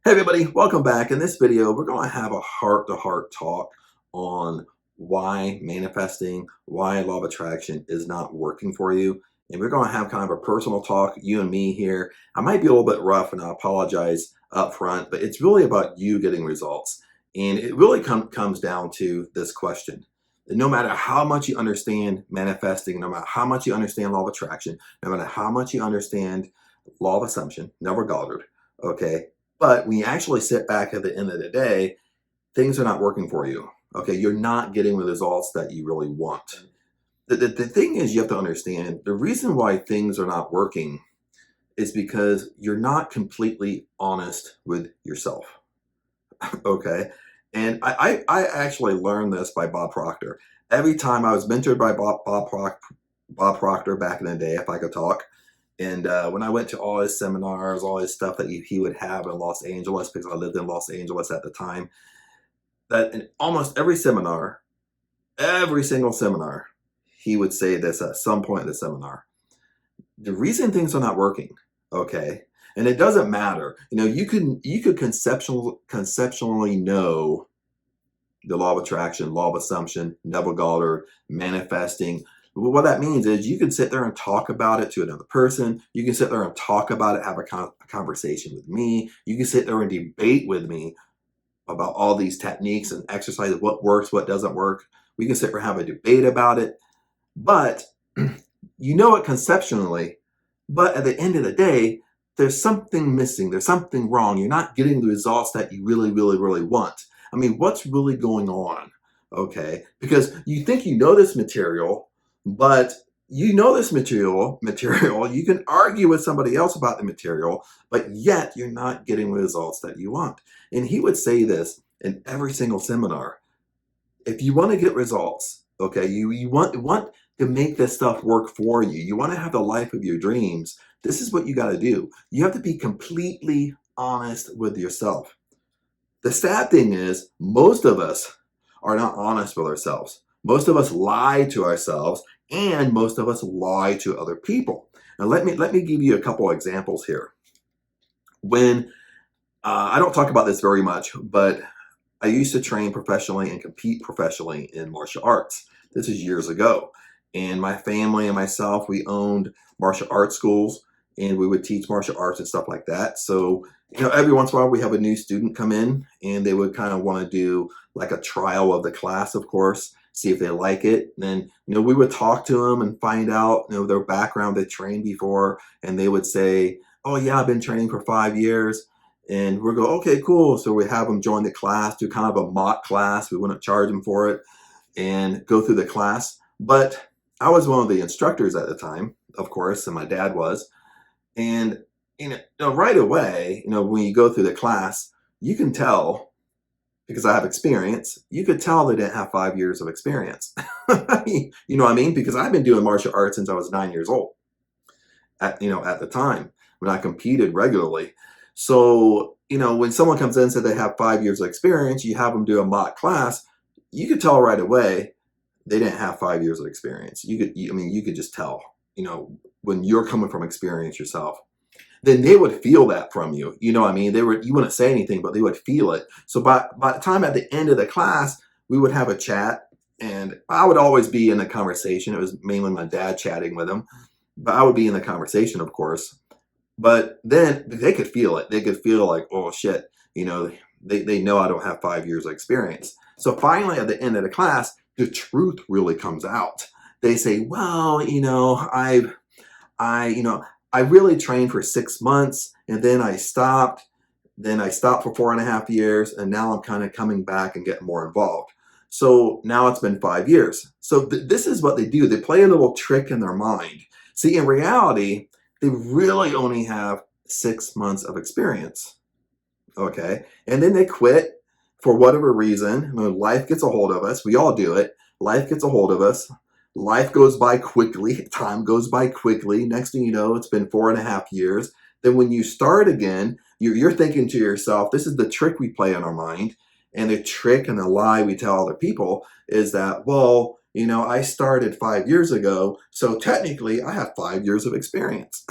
Hey everybody, welcome back. In this video, we're going to have a heart-to-heart talk on why manifesting, why law of attraction is not working for you. And we're going to have kind of a personal talk, you and me here. I might be a little bit rough and I apologize up front, but it's really about you getting results. And it really comes down to this question. No matter how much you understand manifesting, no matter how much you understand law of attraction, no matter how much you understand law of assumption, never Goddard, okay? But when you actually sit back at the end of the day, things are not working for you. Okay, you're not getting the results that you really want. The thing is, you have to understand the reason why things are not working is because you're not completely honest with yourself. Okay, and I actually learned this by Bob Proctor. Every time I was mentored by Bob Proctor back in the day, if I could talk. And when I went to all his seminars, all his stuff that he would have in Los Angeles, because I lived in Los Angeles at the time, that in almost every seminar, every single seminar, he would say this at some point in the seminar. The reason things are not working, okay, and it doesn't matter. You could conceptually know the law of attraction, law of assumption, Neville Goddard, manifesting. What that means is you can sit there and talk about it to another person. You can sit there and talk about it, have a conversation with me. You can sit there and debate with me about all these techniques and exercises, what works, what doesn't work. We can sit there and have a debate about it. But you know it conceptually, but at the end of the day, there's something missing. There's something wrong. You're not getting the results that you really, really, really want. I mean, what's really going on? Okay, because you think you know this material, but you know this material, you can argue with somebody else about the material, but yet you're not getting the results that you want. And he would say this in every single seminar. If you want to get results, okay, you want to make this stuff work for you. You want to have the life of your dreams. This is what you got to do. You have to be completely honest with yourself. The sad thing is, most of us are not honest with ourselves. Most of us lie to ourselves, and most of us lie to other people. Now, let me give you a couple examples here. When I don't talk about this very much, but I used to train professionally and compete professionally in martial arts. This is years ago. And my family and myself, we owned martial arts schools and we would teach martial arts and stuff like that. So, every once in a while we have a new student come in and they would kind of want to do like a trial of the class, of course, see if they like it. And then, we would talk to them and find out, their background, they trained before, and they would say, oh yeah, I've been training for 5 years. And we'll go, okay, cool. So we have them join the class, do kind of a mock class. We wouldn't charge them for it and go through the class. But I was one of the instructors at the time, of course, and my dad was. And, right away, when you go through the class, you can tell, because I have experience, you could tell they didn't have 5 years of experience. You know what I mean? Because I've been doing martial arts since I was 9 years old at the time when I competed regularly. So, when someone comes in and says they have 5 years of experience, you have them do a mock class, you could tell right away they didn't have 5 years of experience. You could just tell, when you're coming from experience yourself. Then they would feel that from you. You know what I mean? You wouldn't say anything, but they would feel it. So by the time at the end of the class, we would have a chat, and I would always be in the conversation. It was mainly my dad chatting with him, but I would be in the conversation, of course. But then they could feel it. They could feel like, oh shit, they know I don't have 5 years of experience. So finally, at the end of the class, the truth really comes out. They say, well, I really trained for 6 months and then I stopped. Then I stopped for 4.5 years, and now I'm kind of coming back and getting more involved. So now it's been 5 years. So this is what they do. They play a little trick in their mind. See, in reality, they really only have 6 months of experience. Okay. And then they quit for whatever reason. Life gets a hold of us. We all do it. Life gets a hold of us. Life goes by quickly. Time goes by quickly. Next thing you know, it's been 4.5 years. Then when you start again, you're thinking to yourself, this is the trick we play in our mind. And the trick and the lie we tell other people is that, well, I started 5 years ago, so technically I have 5 years of experience.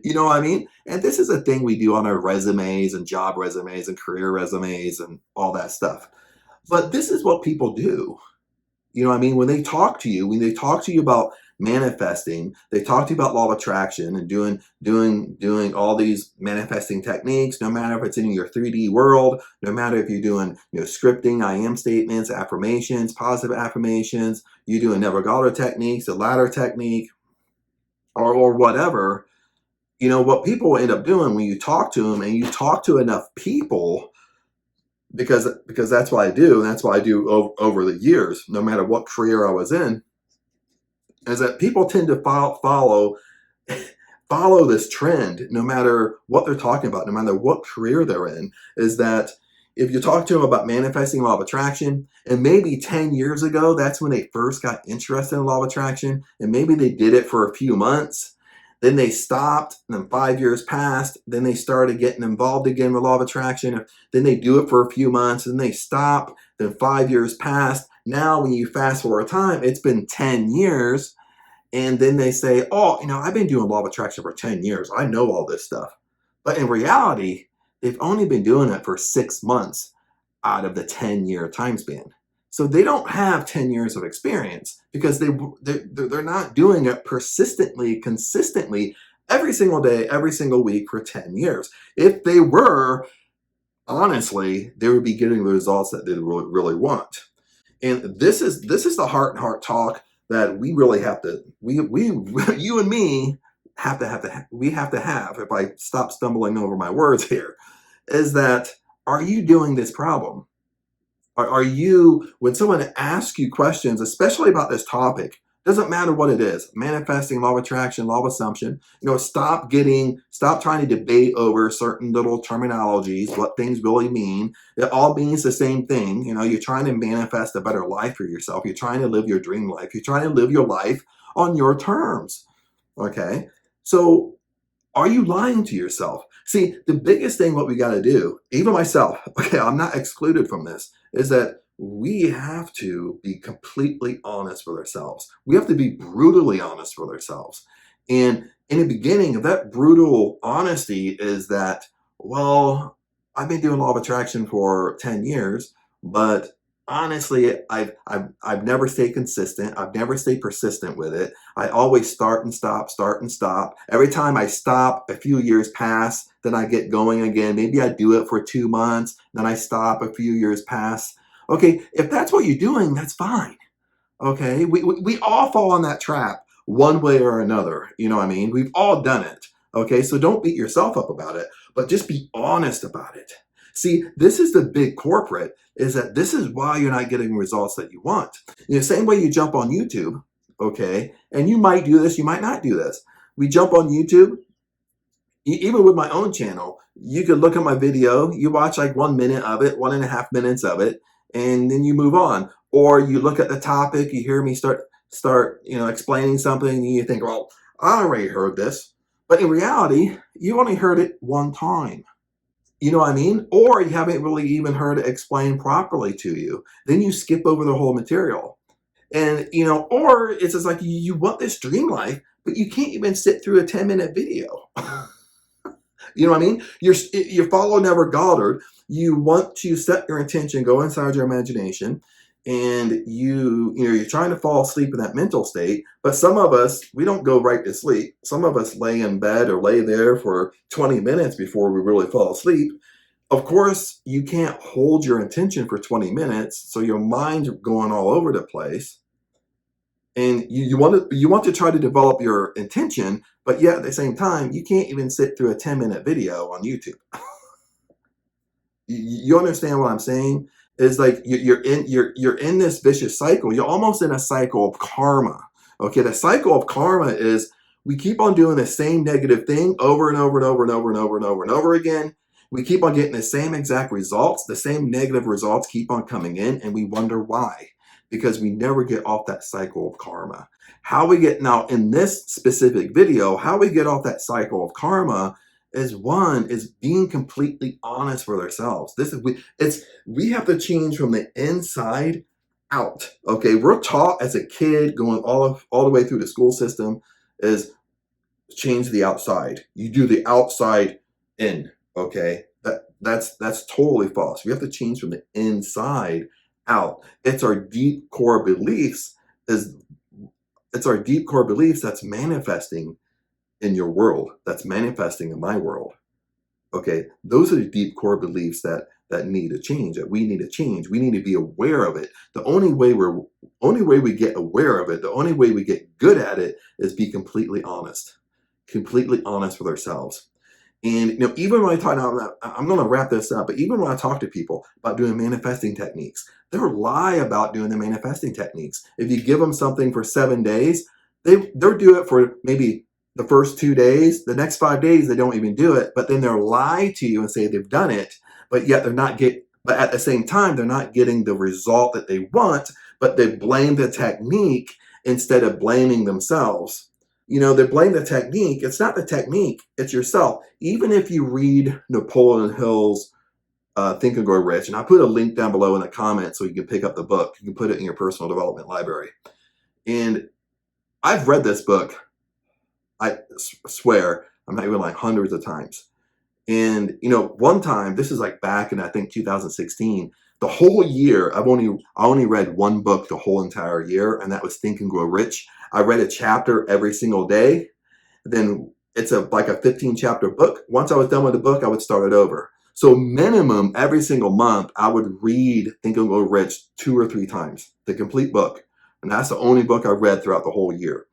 You know what I mean? And this is a thing we do on our resumes and job resumes and career resumes and all that stuff. But this is what people do. You know what I mean? When they talk to you, when they talk to you about manifesting, they talk to you about law of attraction and doing all these manifesting techniques, no matter if it's in your 3D world, no matter if you're doing, scripting, I am statements, affirmations, positive affirmations, you're doing Navigator techniques, the ladder technique, or whatever. What people end up doing when you talk to them and you talk to enough people, because that's what I do, and that's what I do over the years, no matter what career I was in, is that people tend to follow this trend, no matter what they're talking about, no matter what career they're in. Is that if you talk to them about manifesting law of attraction, and maybe 10 years ago, that's when they first got interested in law of attraction, and maybe they did it for a few months, then they stopped, and then 5 years passed, then they started getting involved again with law of attraction, then they do it for a few months, and they stop, then 5 years passed. Now, when you fast forward time, it's been 10 years, and then they say, oh, I've been doing law of attraction for 10 years. I know all this stuff. But in reality, they've only been doing it for 6 months out of the 10-year time span. So they don't have 10 years of experience because they're not doing it persistently, consistently, every single day, every single week for 10 years. If they were, honestly, they would be getting the results that they really, really want. And this is the heart talk that we really have to, you and me we have to have, if I stop stumbling over my words here, is that, are you doing this problem? Are you, when someone asks you questions, especially about this topic, doesn't matter what it is, manifesting, law of attraction, law of assumption, stop trying to debate over certain little terminologies, what things really mean. It all means the same thing. You're trying to manifest a better life for yourself. You're trying to live your dream life. You're trying to live your life on your terms. Okay. So, are you lying to yourself? See, the biggest thing what we got to do, even myself, okay, I'm not excluded from this, is that we have to be completely honest with ourselves. We have to be brutally honest with ourselves. And in the beginning of that brutal honesty is that, well, I've been doing law of attraction for 10 years, but honestly, I've never stayed consistent. I've never stayed persistent with it. I always start and stop, start and stop. Every time I stop, a few years pass, then I get going again. Maybe I do it for 2 months, then I stop, a few years pass. Okay, if that's what you're doing, that's fine. Okay, we all fall on that trap one way or another. You know what I mean? We've all done it. Okay, so don't beat yourself up about it, but just be honest about it. See, this is the big corporate, is that this is why you're not getting results that you want. Same way you jump on YouTube, okay, and you might do this, you might not do this. We jump on YouTube, even with my own channel, you could look at my video, you watch like 1 minute of it, 1.5 minutes of it, and then you move on. Or you look at the topic, you hear me start explaining something, and you think, well, I already heard this. But in reality, you only heard it one time. You know what I mean? Or you haven't really even heard it explained properly to you. Then you skip over the whole material. And, or it's just like you want this dream life, but you can't even sit through a 10-minute video. You know what I mean? You follow Never Goddard. You want to set your intention, go inside your imagination, and you're trying to fall asleep in that mental state. But some of us, we don't go right to sleep. Some of us lay in bed or lay there for 20 minutes before we really fall asleep. Of course, you can't hold your intention for 20 minutes, so your mind's going all over the place. And you want to try to develop your intention, but yet at the same time, you can't even sit through a 10-minute video on YouTube. You understand what I'm saying? Is like you're in this vicious cycle. You're almost in a cycle of karma. Okay, the cycle of karma is we keep on doing the same negative thing over and over and over and over and over and over and over again. We keep on getting the same exact results. The same negative results keep on coming in, and we wonder why. Because we never get off that cycle of karma. How we get now in this specific video, how we get off that cycle of karma is being completely honest with ourselves. We have to change from the inside out. Okay, we're taught as a kid going all the way through the school system is change the outside. You do the outside in. Okay, that's totally false. We have to change from the inside out. It's our deep core beliefs. Is It's our deep core beliefs that's manifesting in your world. That's manifesting in my world. Okay, those are the deep core beliefs that need to change. That we need to change. We need to be aware of it. The only way we get aware of it, the only way we get good at it, is be completely honest with ourselves. And even when I talk now, I'm going to wrap this up. But even when I talk to people about doing manifesting techniques, they'll lie about doing the manifesting techniques. If you give them something for 7 days, they'll do it for maybe the first 2 days. The next 5 days, they don't even do it. But then they'll lie to you and say they've done it, but yet they're not get. But at the same time, they're not getting the result that they want. But they blame the technique instead of blaming themselves. They blame the technique. It's not the technique, it's yourself. Even if you read Napoleon Hill's Think and Grow Rich, and I put a link down below in the comments so you can pick up the book. You can put it in your personal development library. And I've read this book, I swear, I'm not even like hundreds of times. And one time, this is like back in I think 2016, the whole year, I only read one book the whole entire year, and that was Think and Grow Rich. I read a chapter every single day. Then it's like a 15 chapter book. Once I was done with the book, I would start it over. So minimum every single month, I would read Think and Grow Rich 2 or 3 times, the complete book. And that's the only book I've read throughout the whole year.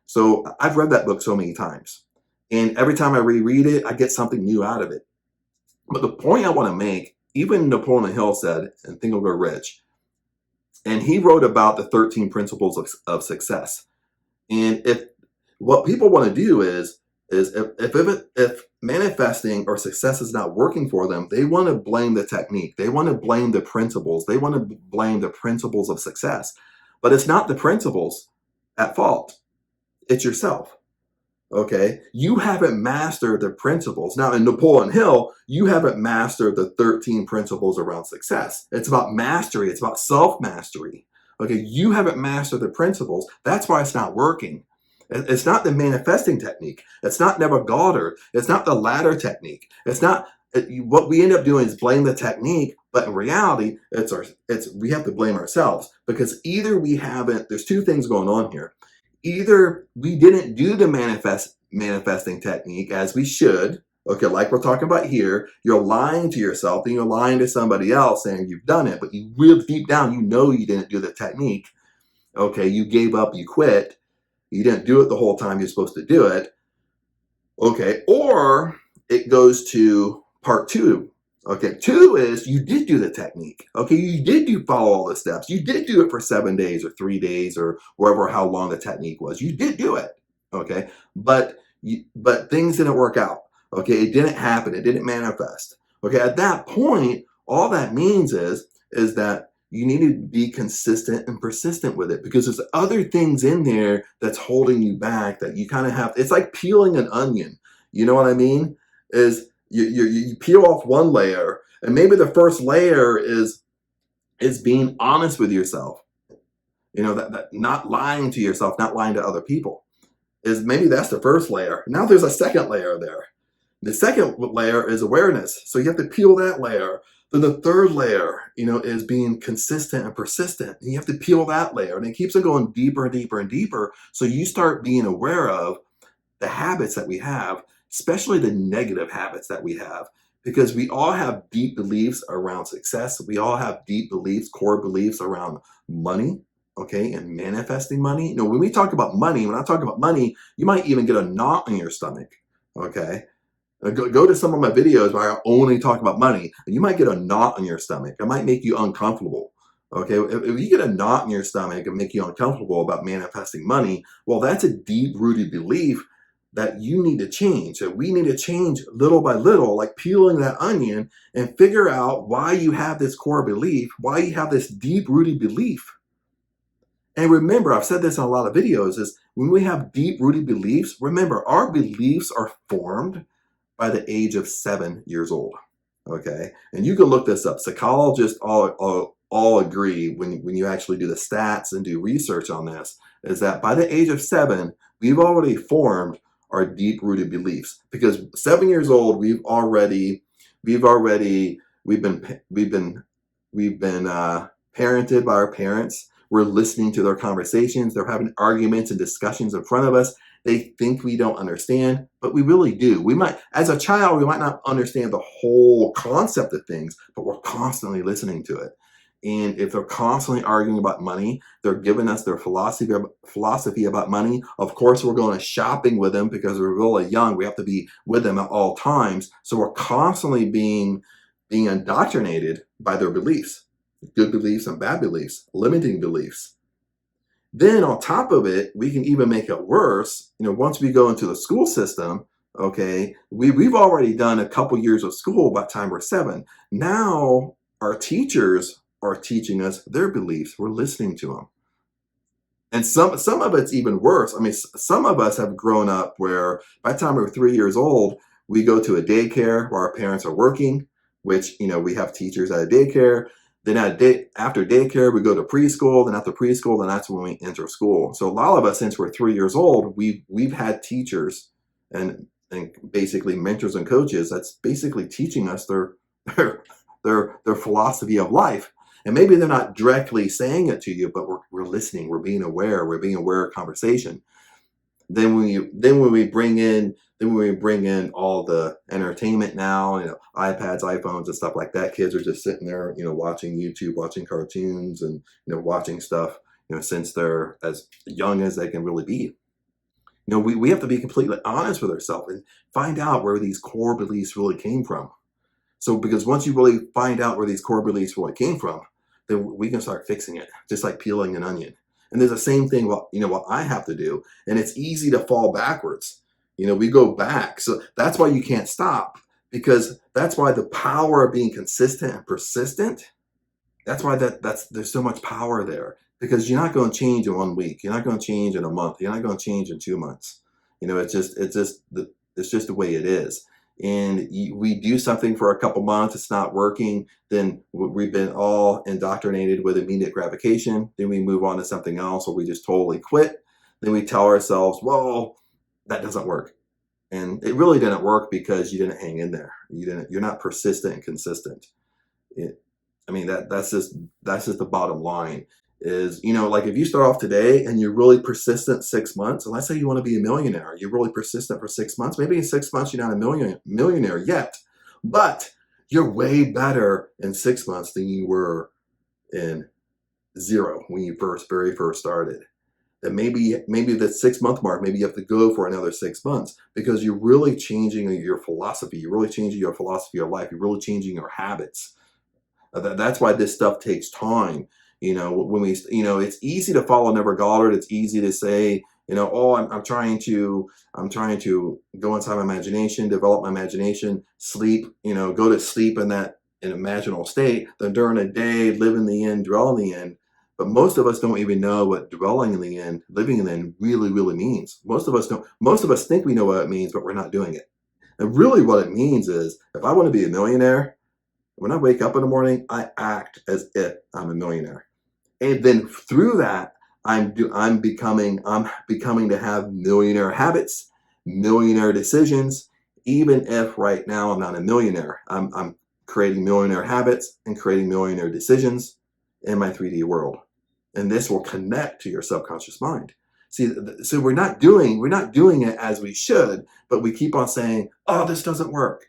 So I've read that book so many times. And every time I reread it, I get something new out of it. But the point I want to make, even Napoleon Hill said in Think and Grow Rich, and he wrote about the 13 principles of success. And if what people want to do is if manifesting or success is not working for them, they want to blame the technique. They want to blame the principles. They want to blame the principles of success. But it's not the principles at fault. It's yourself. Okay, you haven't mastered the principles. Now, in Napoleon Hill, you haven't mastered the 13 principles around success. It's about mastery. It's about self-mastery. Okay, you haven't mastered the principles. That's why it's not working. It's not the manifesting technique. It's not Neville Goddard. It's not the ladder technique. It's not what we end up doing is blame the technique, but in reality, we have to blame ourselves, because either we haven't. There's 2 things going on here. Either we didn't do the manifesting technique as we should. Okay, like we're talking about here, you're lying to yourself and you're lying to somebody else saying you've done it, but you real deep down, you didn't do the technique. Okay, you gave up, you quit. You didn't do it the whole time you're supposed to do it. Okay, or it goes to part 2. Okay, 2 is you did do the technique. Okay, you did follow all the steps. You did do it for 7 days or 3 days or wherever how long the technique was. You did do it. Okay, but things didn't work out. Okay, it didn't happen. It didn't manifest. Okay, at that point, all that means is that you need to be consistent and persistent with it, because there's other things in there that's holding you back that you kind of have. It's like peeling an onion. You know what I mean? Is you peel off one layer, and maybe the first layer is being honest with yourself. That not lying to yourself, not lying to other people. Is maybe that's the first layer. Now there's a second layer there. The second layer is awareness. So you have to peel that layer. Then the third layer, is being consistent and persistent. And you have to peel that layer. And it keeps on going deeper and deeper and deeper. So you start being aware of the habits that we have, especially the negative habits that we have, because we all have deep beliefs around success. We all have deep beliefs, core beliefs around money. Okay, and manifesting money. When we talk about money, when I talk about money, you might even get a knot in your stomach. Okay, go to some of my videos where I only talk about money, and you might get a knot in your stomach. It might make you uncomfortable. Okay, if you get a knot in your stomach and make you uncomfortable about manifesting money, well, that's a deep-rooted belief that you need to change. So we need to change little by little, like peeling that onion, and figure out why you have this core belief, why you have this deep-rooted belief. And remember, I've said this in a lot of videos, is when we have deep-rooted beliefs, remember, our beliefs are formed by the age of 7 years old. Okay? And you can look this up. Psychologists all agree, when you actually do the stats and do research on this, is that by the age of 7, we've already formed our deep-rooted beliefs. Because 7 years old, we've been parented by our parents. We're listening to their conversations. They're having arguments and discussions in front of us. They think we don't understand, but we really do. We might, as a child, we might not understand the whole concept of things, but we're constantly listening to it. And if they're constantly arguing about money, they're giving us their philosophy about money. Of course, we're going shopping with them because we're really young. We have to be with them at all times. So we're constantly being indoctrinated by their beliefs, good beliefs and bad beliefs, limiting beliefs. Then on top of it, we can even make it worse. Once we go into the school system, okay, we've already done a couple years of school by the time we're 7. Now our teachers are teaching us their beliefs. We're listening to them. And some of it's even worse. I mean, some of us have grown up where by the time we're 3 years old, we go to a daycare where our parents are working, which, we have teachers at a daycare. Then after daycare, we go to preschool. Then after preschool, then that's when we enter school. So a lot of us, since we're 3 years old, we've had teachers and basically mentors and coaches that's basically teaching us their philosophy of life. And maybe they're not directly saying it to you, but we're listening. We're being aware. We're being aware of conversation. Then when we bring in all the entertainment now, iPads, iPhones, and stuff like that, kids are just sitting there, watching YouTube, watching cartoons, and watching stuff, since they're as young as they can really be. We have to be completely honest with ourselves and find out where these core beliefs really came from. So, because once you really find out where these core beliefs really came from, then we can start fixing it, just like peeling an onion. And there's the same thing, what I have to do. And it's easy to fall backwards. We go back. So that's why you can't stop, because that's why the power of being consistent and persistent, that's why there's so much power there, because you're not going to change in 1 week. You're not going to change in a month. You're not going to change in 2 months. It's just the way it is. And we do something for a couple months, it's not working, then we've been all indoctrinated with immediate gratification. Then we move on to something else, or we just totally quit. Then we tell ourselves, well, that doesn't work. And it really didn't work because you didn't hang in there. You're not persistent and consistent. That's just the bottom line. Is, like if you start off today and you're really persistent 6 months, and let's say you want to be a millionaire, you're really persistent for 6 months, maybe in 6 months you're not a millionaire yet, but you're way better in 6 months than you were in 0 when you very first started. Then maybe the 6 month mark, maybe you have to go for another 6 months, because you're really changing your philosophy. You're really changing your philosophy of life. You're really changing your habits. That's why this stuff takes time. It's easy to follow Never Goddard. It's easy to say, oh, I'm trying to go inside my imagination, develop my imagination, sleep, go to sleep in that imaginal state. Then during the day, live in the end, dwell in the end. But most of us don't even know what dwelling in the end, living in the end really, really means. Most of us don't. Most of us think we know what it means, but we're not doing it. And really what it means is, if I want to be a millionaire, when I wake up in the morning, I act as if I'm a millionaire. And then through that, I'm becoming to have millionaire habits, millionaire decisions, even if right now I'm not a millionaire. I'm creating millionaire habits and creating millionaire decisions in my 3D world. And this will connect to your subconscious mind. See, so we're not doing it as we should, but we keep on saying, oh, this doesn't work.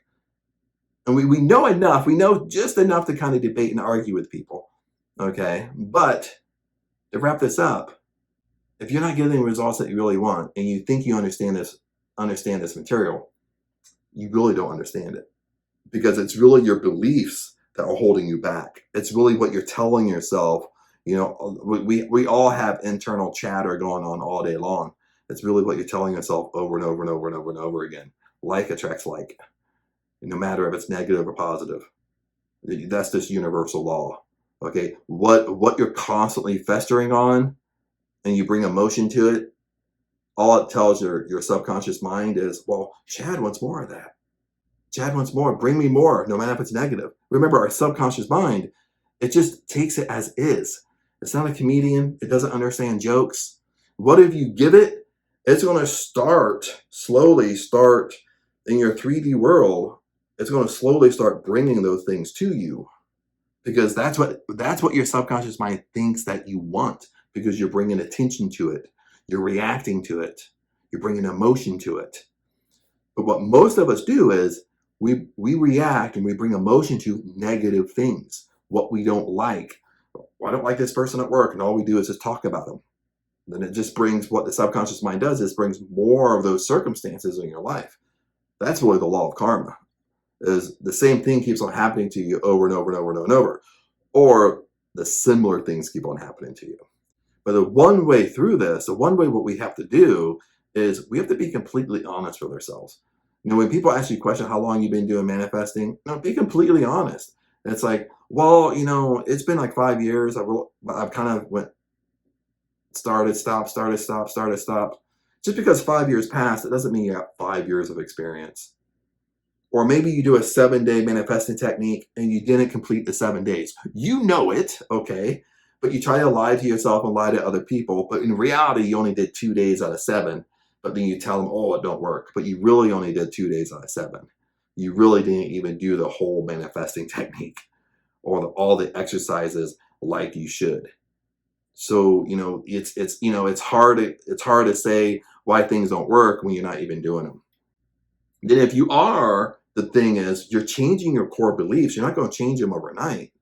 And we know enough, we know just enough to kind of debate and argue with people. Okay, but to wrap this up, if you're not getting the results that you really want, and you think you understand this material, you really don't understand it, because it's really your beliefs that are holding you back. It's really what you're telling yourself. We all have internal chatter going on all day long. It's really what you're telling yourself over and over and over and over and over again. Like attracts like, no matter if it's negative or positive. That's just universal law. Okay, what you're constantly festering on, and you bring emotion to it, all it tells your subconscious mind is, well, Chad wants more of that. Chad wants more. Bring me more, no matter if it's negative. Remember, our subconscious mind, it just takes it as is. It's not a comedian. It doesn't understand jokes. What if you give it it's going to slowly start in your 3D world. It's going to slowly start bringing those things to you, because that's what your subconscious mind thinks that you want, because you're bringing attention to it, you're reacting to it, you're bringing emotion to it. But what most of us do is we react and we bring emotion to negative things, what we don't like. Well, I don't like this person at work, and all we do is just talk about them. Then it just brings, what the subconscious mind does is brings more of those circumstances in your life. That's really the law of karma. Is the same thing keeps on happening to you over and over and over and over and over, or the similar things keep on happening to you. But the one way through this, the one way what we have to do is we have to be completely honest with ourselves. When people ask you a question, how long you been doing manifesting? No, be completely honest. And it's like, well, it's been like 5 years. I've kind of went, started, stop, started, stop, started, stop. Just because 5 years passed, it doesn't mean you got 5 years of experience. Or maybe you do a 7-day manifesting technique and you didn't complete the 7 days. You know it, okay? But you try to lie to yourself and lie to other people. But in reality, you only did 2 days out of 7. But then you tell them, oh, it don't work. But you really only did 2 days out of 7. You really didn't even do the whole manifesting technique or all the exercises like you should. So, it's hard to say why things don't work when you're not even doing them. Then if you are, the thing is, you're changing your core beliefs. You're not going to change them overnight.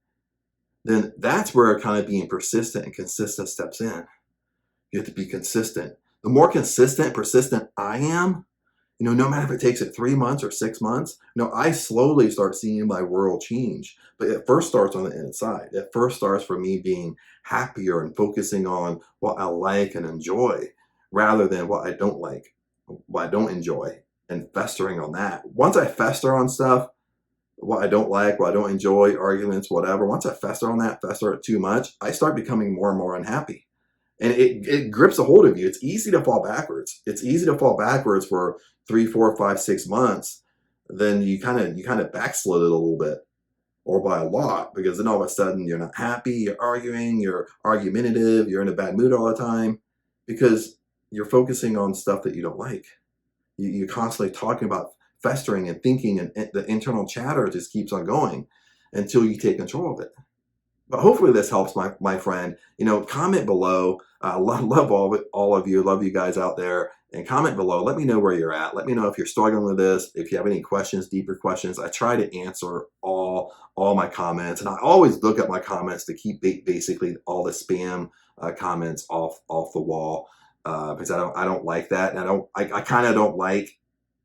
Then that's where kind of being persistent and consistent steps in. You have to be consistent. The more consistent and persistent I am, no matter if it takes it 3 months or 6 months, I slowly start seeing my world change. But it first starts on the inside. It first starts for me being happier and focusing on what I like and enjoy rather than what I don't like, what I don't enjoy, and festering on that. Once I fester on stuff, what I don't like, what I don't enjoy, arguments, whatever, once I fester on that, fester it too much, I start becoming more and more unhappy. And it grips a hold of you. It's easy to fall backwards. It's easy to fall backwards for 3, 4, 5, 6 months. Then you kind of backslid it a little bit, or by a lot, because then all of a sudden you're not happy, you're arguing, you're argumentative, you're in a bad mood all the time, because you're focusing on stuff that you don't like. You're constantly talking about festering and thinking, and the internal chatter just keeps on going until you take control of it. But hopefully this helps, my friend. Comment below. Love all of you. Love you guys out there. And comment below. Let me know where you're at. Let me know if you're struggling with this. If you have any questions, deeper questions. I try to answer all my comments, and I always look at my comments to keep basically all the spam comments off the wall, because I don't like that, and I kind of don't like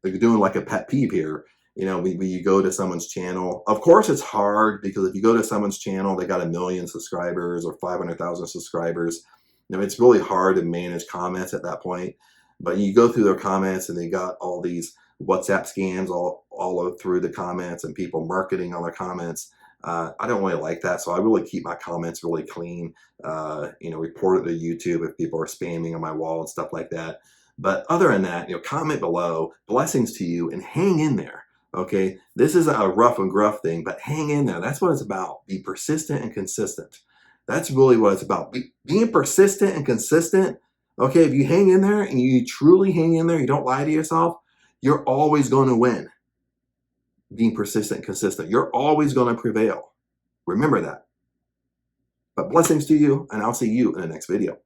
doing like a pet peeve here. When you go to someone's channel, of course it's hard, because if you go to someone's channel, they got 1 million subscribers or 500,000 subscribers. It's really hard to manage comments at that point. But you go through their comments, and they got all these WhatsApp scams all through the comments, and people marketing on their comments. I don't really like that, so I really keep my comments really clean. Report it to YouTube if people are spamming on my wall and stuff like that. But other than that, comment below. Blessings to you, and hang in there. Okay, this is a rough and gruff thing, but hang in there. That's what it's about. Be persistent and consistent. That's really what it's about. Being persistent and consistent. Okay, if you hang in there and you truly hang in there, you don't lie to yourself, you're always going to win. Being persistent and consistent. You're always going to prevail. Remember that. But blessings to you, and I'll see you in the next video.